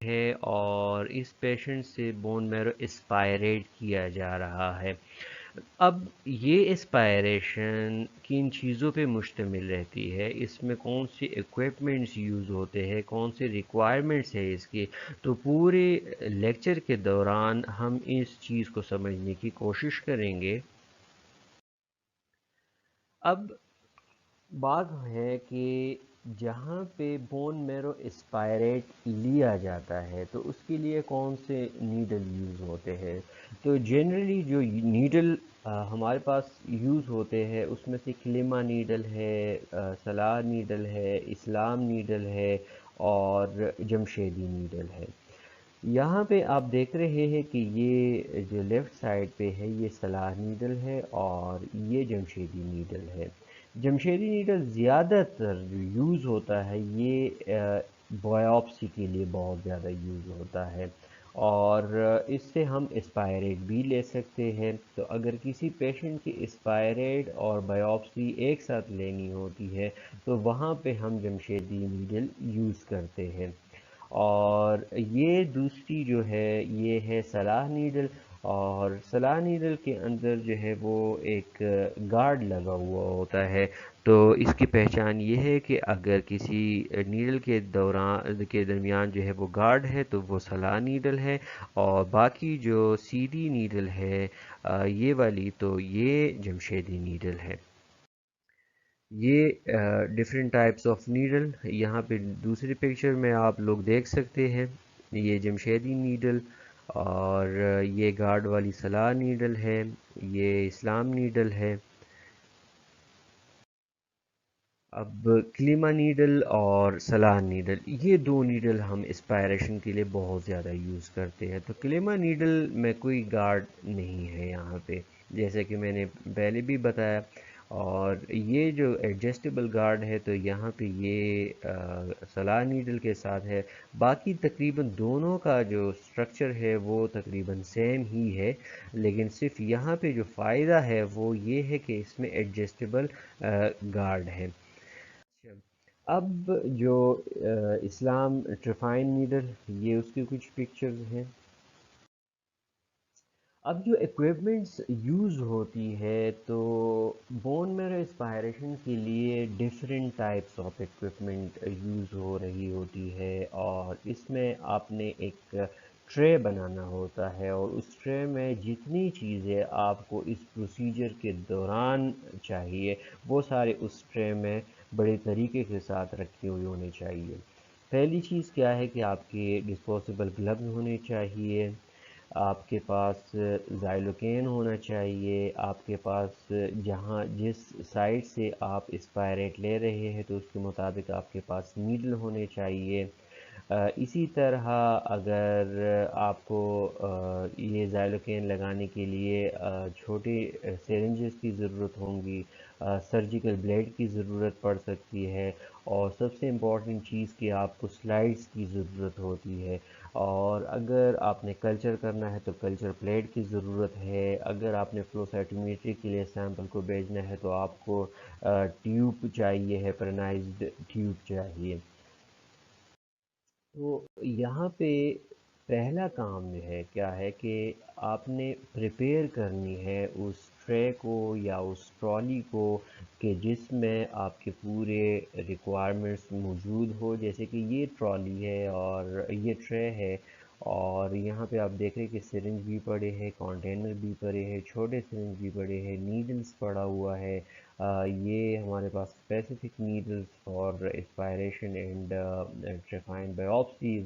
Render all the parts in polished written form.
ہے اور اس پیشنٹ سے بون میرو اسپائریٹ کیا جا رہا ہے۔ اب یہ اسپائریشن کن چیزوں پہ مشتمل رہتی ہے، اس میں کون سی ایکوپمنٹس یوز ہوتے ہیں، کون سی ریکوائرمنٹس ہے اس کی، تو پورے لیکچر کے دوران ہم اس چیز کو سمجھنے کی کوشش کریں گے۔ اب بات ہے کہ جہاں پہ بون میرو اسپائریٹ لیا جاتا ہے تو اس کے لیے کون سے نیڈل یوز ہوتے ہیں، تو جنرلی جو نیڈل ہمارے پاس یوز ہوتے ہیں اس میں سے کلیما نیڈل ہے، سلاح نیڈل ہے، اسلام نیڈل ہے اور جمشیدی نیڈل ہے۔ یہاں پہ آپ دیکھ رہے ہیں کہ یہ جو لیفٹ سائڈ پہ ہے یہ سلاح نیڈل ہے اور یہ جمشیدی نیڈل ہے۔ جمشیدی نیڈل زیادہ تر جو یوز ہوتا ہے یہ بایوپسی کے لیے بہت زیادہ یوز ہوتا ہے اور اس سے ہم اسپائریٹ بھی لے سکتے ہیں، تو اگر کسی پیشنٹ کی اسپائریٹ اور بایوپسی ایک ساتھ لینی ہوتی ہے تو وہاں پہ ہم جمشیدی نیڈل یوز کرتے ہیں۔ اور یہ دوسری جو ہے یہ ہے سلاح نیڈل، اور سلاح نیڈل کے اندر جو ہے وہ ایک گارڈ لگا ہوا ہوتا ہے، تو اس کی پہچان یہ ہے کہ اگر کسی نیڈل کے دوران کے درمیان جو ہے وہ گارڈ ہے تو وہ سلاح نیڈل ہے، اور باقی جو سیدھی نیڈل ہے یہ والی تو یہ جمشیدی نیڈل ہے۔ یہ ڈفرینٹ ٹائپس آف نیڈل یہاں پہ دوسری پکچر میں آپ لوگ دیکھ سکتے ہیں، یہ جمشیدی نیڈل اور یہ گارڈ والی سلاح نیڈل ہے، یہ اسلام نیڈل ہے۔ اب کلیما نیڈل اور سلاح نیڈل یہ دو نیڈل ہم اسپائریشن کے لیے بہت زیادہ یوز کرتے ہیں، تو کلیما نیڈل میں کوئی گارڈ نہیں ہے یہاں پہ جیسے کہ میں نے پہلے بھی بتایا، اور یہ جو ایڈجسٹیبل گارڈ ہے تو یہاں پہ یہ سلاح نیڈل کے ساتھ ہے۔ باقی تقریباً دونوں کا جو سٹرکچر ہے وہ تقریباً سیم ہی ہے، لیکن صرف یہاں پہ جو فائدہ ہے وہ یہ ہے کہ اس میں ایڈجسٹیبل گارڈ ہے۔ اچھا، اب جو اسلام ٹریفائن نیڈل یہ اس کی کچھ پکچرز ہیں۔ اب جو ایکوپمنٹس یوز ہوتی ہے تو بون میرو اسپائریشن کے لیے different types of equipment use ہو رہی ہوتی ہے، اور اس میں آپ نے ایک ٹرے بنانا ہوتا ہے اور اس ٹرے میں جتنی چیزیں آپ کو اس پروسیجر کے دوران چاہیے وہ سارے اس ٹرے میں بڑے طریقے کے ساتھ رکھی ہوئی ہونی چاہیے۔ پہلی چیز کیا ہے کہ آپ کے ڈسپوزیبل گلوز ہونے چاہیے، آپ کے پاس زائلوکین ہونا چاہیے، آپ کے پاس جہاں جس سائڈ سے آپ اسپائریٹ لے رہے ہیں تو اس کے مطابق آپ کے پاس نیڈل ہونے چاہیے۔ اسی طرح اگر آپ کو یہ زائلوکین لگانے کے لیے چھوٹے سیرنجز کی ضرورت ہوں گی، سرجیکل بلیڈ کی ضرورت پڑ سکتی ہے، اور سب سے امپورٹنٹ چیز کہ آپ کو سلائڈز کی ضرورت ہوتی ہے، اور اگر آپ نے کلچر کرنا ہے تو کلچر پلیٹ کی ضرورت ہے، اگر آپ نے فلو سائٹومیٹری کے لیے سیمپل کو بھیجنا ہے تو آپ کو ٹیوب چاہیے ہے، پرنائزڈ ٹیوب چاہیے۔ تو یہاں پہ پہلا کام جو ہے کیا ہے کہ آپ نے پریپیئر کرنی ہے اس ٹرے کو یا اس ٹرالی کو کہ جس میں آپ کے پورے ریکوائرمنٹس موجود ہو، جیسے کہ یہ ٹرالی ہے اور یہ ٹرے ہے، اور یہاں پہ آپ دیکھ رہے ہیں کہ سرنج بھی پڑے ہیں، کانٹینر بھی پڑے ہیں، چھوٹے سرنج بھی پڑے ہیں، نیڈلز پڑا ہوا ہے، یہ ہمارے پاس specific needles for aspiration and trephine biopsies,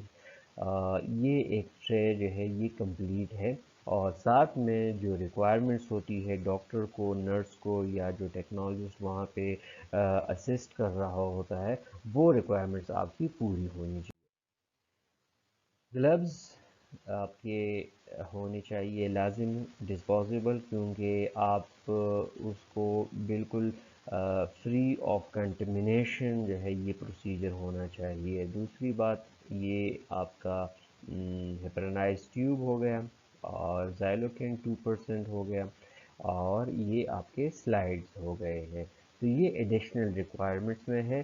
یہ ایک ٹرے جو ہے یہ کمپلیٹ ہے، اور ساتھ میں جو ریکوائرمنٹس ہوتی ہے ڈاکٹر کو، نرس کو، یا جو ٹیکنالوجسٹ وہاں پہ اسسٹ کر رہا ہوتا ہے وہ ریکوائرمنٹس آپ کی پوری ہونی چاہیے۔ گلوز آپ کے ہونے چاہیے لازم ڈسپوزیبل، کیونکہ آپ اس کو بالکل فری آف کنٹمنیشن جو ہے یہ پروسیجر ہونا چاہیے۔ دوسری بات یہ آپ کا ہیپرنائز ٹیوب ہو گیا، اور زائلوکین 2% ہو گیا، اور یہ آپ کے سلائڈز ہو گئے ہیں، تو یہ ایڈیشنل ریکوائرمنٹس میں ہے۔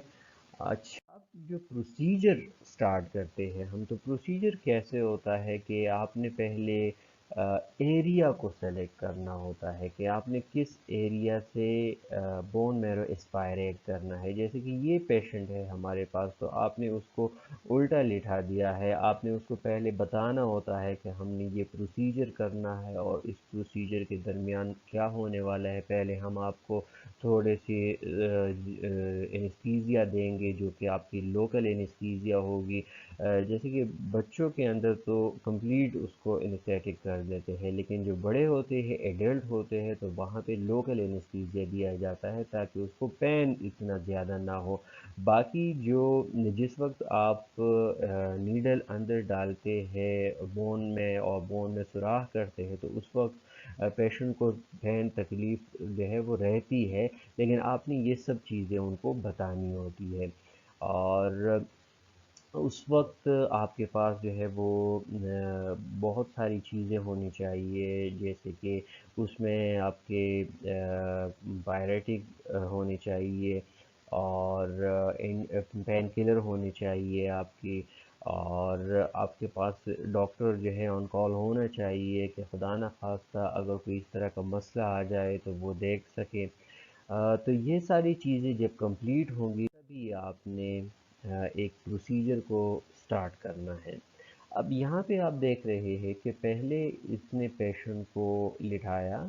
اچھا، جو پروسیجر سٹارٹ کرتے ہیں ہم، تو پروسیجر کیسے ہوتا ہے کہ آپ نے پہلے ایریا کو سلیکٹ کرنا ہوتا ہے کہ آپ نے کس ایریا سے بون میرو اسپائریٹ کرنا ہے. جیسے کہ یہ پیشنٹ ہے ہمارے پاس، تو آپ نے اس کو الٹا لٹھا دیا ہے. آپ نے اس کو پہلے بتانا ہوتا ہے کہ ہم نے یہ پروسیجر کرنا ہے اور اس پروسیجر کے درمیان کیا ہونے والا ہے. پہلے ہم آپ کو تھوڑے سی انستیزیا دیں گے جو کہ آپ کی لوکل انستیزیا ہوگی. جیسے کہ بچوں کے اندر تو کمپلیٹ اس کو انستیٹک کر دیتے ہیں، لیکن جو بڑے ہوتے ہیں ایڈلٹ ہوتے ہیں تو وہاں پہ لوکل انستیزیا دیا جاتا ہے تاکہ اس کو پین اتنا زیادہ نہ ہو. باقی جس وقت آپ نیڈل اندر ڈالتے ہیں بون میں اور بون میں سوراخ کرتے ہیں تو اس وقت پیشنٹ کو پین تکلیف جو ہے وہ رہتی ہے، لیکن آپ نے یہ سب چیزیں ان کو بتانی ہوتی ہے. اور اس وقت آپ کے پاس جو ہے وہ بہت ساری چیزیں ہونی چاہیے، جیسے کہ اس میں آپ کے پائریٹک ہونی چاہیے، اور پین کلر ہونی چاہیے آپ کی، اور آپ کے پاس ڈاکٹر جو ہے آن کال ہونا چاہیے کہ خدا نخواستہ اگر کوئی اس طرح کا مسئلہ آ جائے تو وہ دیکھ سکے. تو یہ ساری چیزیں جب کمپلیٹ ہوں گی تبھی آپ نے ایک پروسیجر کو سٹارٹ کرنا ہے. اب یہاں پہ آپ دیکھ رہے ہیں کہ پہلے اس نے پیشنٹ کو لٹھایا،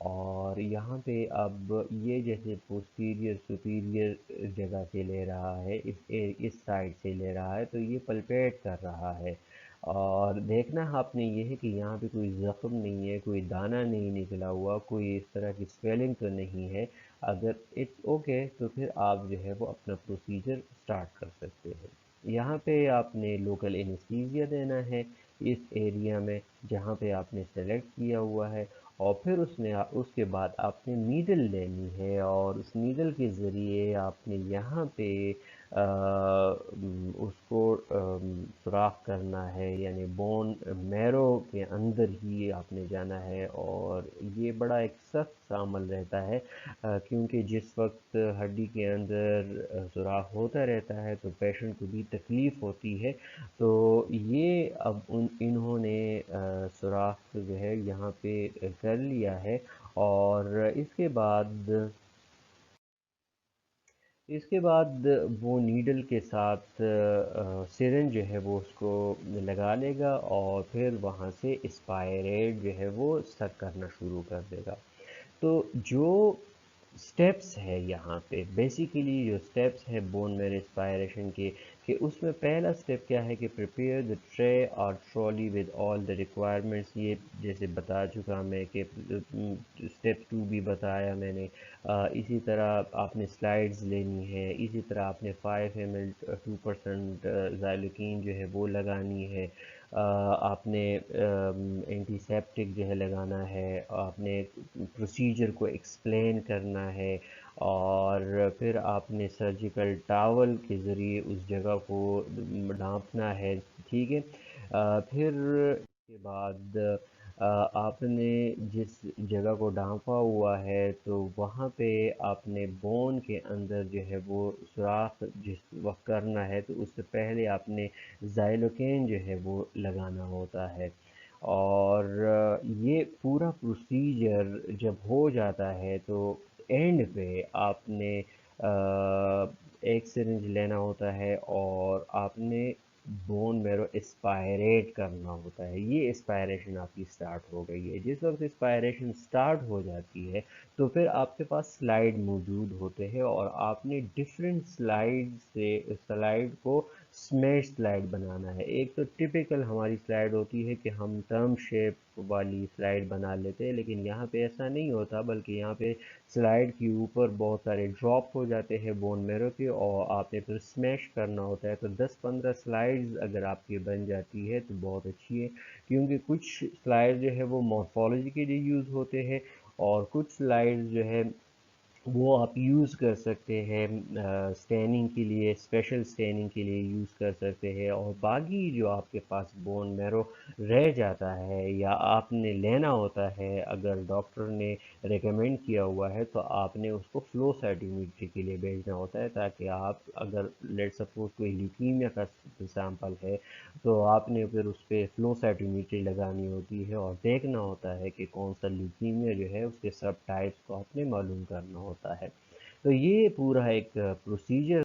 اور یہاں پہ اب یہ جیسے پوسٹیریئر سپیریئر جگہ سے لے رہا ہے، اس سائڈ سے لے رہا ہے، تو یہ پلپیٹ کر رہا ہے. اور دیکھنا آپ نے یہ ہے کہ یہاں پہ کوئی زخم نہیں ہے، کوئی دانہ نہیں نکلا ہوا، کوئی اس طرح کی سویلنگ تو نہیں ہے. اگر اٹس اوکے تو پھر آپ جو ہے وہ اپنا پروسیجر سٹارٹ کر سکتے ہیں. یہاں پہ آپ نے لوکل انیستھیزیا دینا ہے اس ایریا میں جہاں پہ آپ نے سلیکٹ کیا ہوا ہے، اور پھر اس کے بعد آپ نے نیڈل لینی ہے، اور اس نیڈل کے ذریعے آپ نے یہاں پہ اس کو سوراخ کرنا ہے، یعنی بون میرو کے اندر ہی آپ نے جانا ہے. اور یہ بڑا ایک سخت سا عمل رہتا ہے، کیونکہ جس وقت ہڈی کے اندر سوراخ ہوتا رہتا ہے تو پیشنٹ کو بھی تکلیف ہوتی ہے. تو یہ اب انہوں نے سوراخ جو ہے یہاں پہ کر لیا ہے، اور اس کے بعد وہ نیڈل کے ساتھ سرنج جو ہے وہ اس کو لگا لے گا، اور پھر وہاں سے اسپائریٹ جو ہے وہ سک کرنا شروع کر دے گا. تو جو سٹیپس ہے یہاں پہ بیسیکلی جو سٹیپس ہے بون میرو اسپائریشن کے، کہ اس میں پہلا سٹیپ کیا ہے کہ پریپیئر دا ٹرے اور trolley with all the requirements. یہ جیسے بتا چکا میں کہ سٹیپ 2 بھی بتایا میں نے. اسی طرح آپ نے سلائڈز لینی ہے، اسی طرح آپ نے 5 ml 2% زائلوکین جو ہے وہ لگانی ہے. آپ نے اینٹی سیپٹک جو ہے لگانا ہے، آپ نے پروسیجر کو ایکسپلین کرنا ہے، اور پھر آپ نے سرجیکل ٹاول کے ذریعے اس جگہ کو ڈھانپنا ہے. ٹھیک ہے. پھر اس کے بعد آپ نے جس جگہ کو ڈھانپا ہوا ہے تو وہاں پہ آپ نے بون کے اندر جو ہے وہ سوراخ جس وقت کرنا ہے تو اس سے پہلے آپ نے زائلوکین جو ہے وہ لگانا ہوتا ہے. اور یہ پورا پروسیجر جب ہو جاتا ہے تو اینڈ پہ آپ نے ایک سرنج لینا ہوتا ہے، اور آپ نے بون میرو اسپائریٹ کرنا ہوتا ہے. یہ اسپائریشن آپ کی سٹارٹ ہو گئی ہے. جس وقت اسپائریشن سٹارٹ ہو جاتی ہے تو پھر آپ کے پاس سلائیڈ موجود ہوتے ہیں، اور آپ نے ڈفرینٹ سلائیڈ کو سمیش سلائیڈ بنانا ہے. ایک تو ٹپیکل ہماری سلائیڈ ہوتی ہے کہ ہم ٹرم شیپ والی سلائیڈ بنا لیتے ہیں، لیکن یہاں پہ ایسا نہیں ہوتا، بلکہ یہاں پہ سلائیڈ کے اوپر بہت سارے ڈراپ ہو جاتے ہیں بون میرو کے، اور آپ نے پھر سمیش کرنا ہوتا ہے. تو 10-15 سلائیڈز اگر آپ کی بن جاتی ہے تو بہت اچھی ہے، کیونکہ کچھ سلائیڈ جو ہے وہ مورفولوجی کے لیے یوز ہوتے ہیں، اور کچھ سلائیڈ جو ہے وہ آپ یوز کر سکتے ہیں اسکیننگ کے لیے، اسپیشل اسکیننگ کے لیے یوز کر سکتے ہیں، اور باقی جو آپ کے پاس بون میرو رہ جاتا ہے یا آپ نے لینا ہوتا ہے، اگر ڈاکٹر نے ریکمینڈ کیا ہوا ہے تو آپ نے اس کو فلو سائٹومیٹری کے لیے بھیجنا ہوتا ہے، تاکہ آپ اگر لیٹ سپوز کوئی لیوکیمیا کا سیمپل ہے تو آپ نے پھر اس پہ فلو سائٹومیٹری لگانی ہوتی ہے اور دیکھنا ہوتا ہے کہ کون سا لیوکیمیا جو ہے اس کے سب ٹائپس کو آپ نے معلوم کرنا ہوتا ہے۔ تو یہ پورا ایک پروسیجر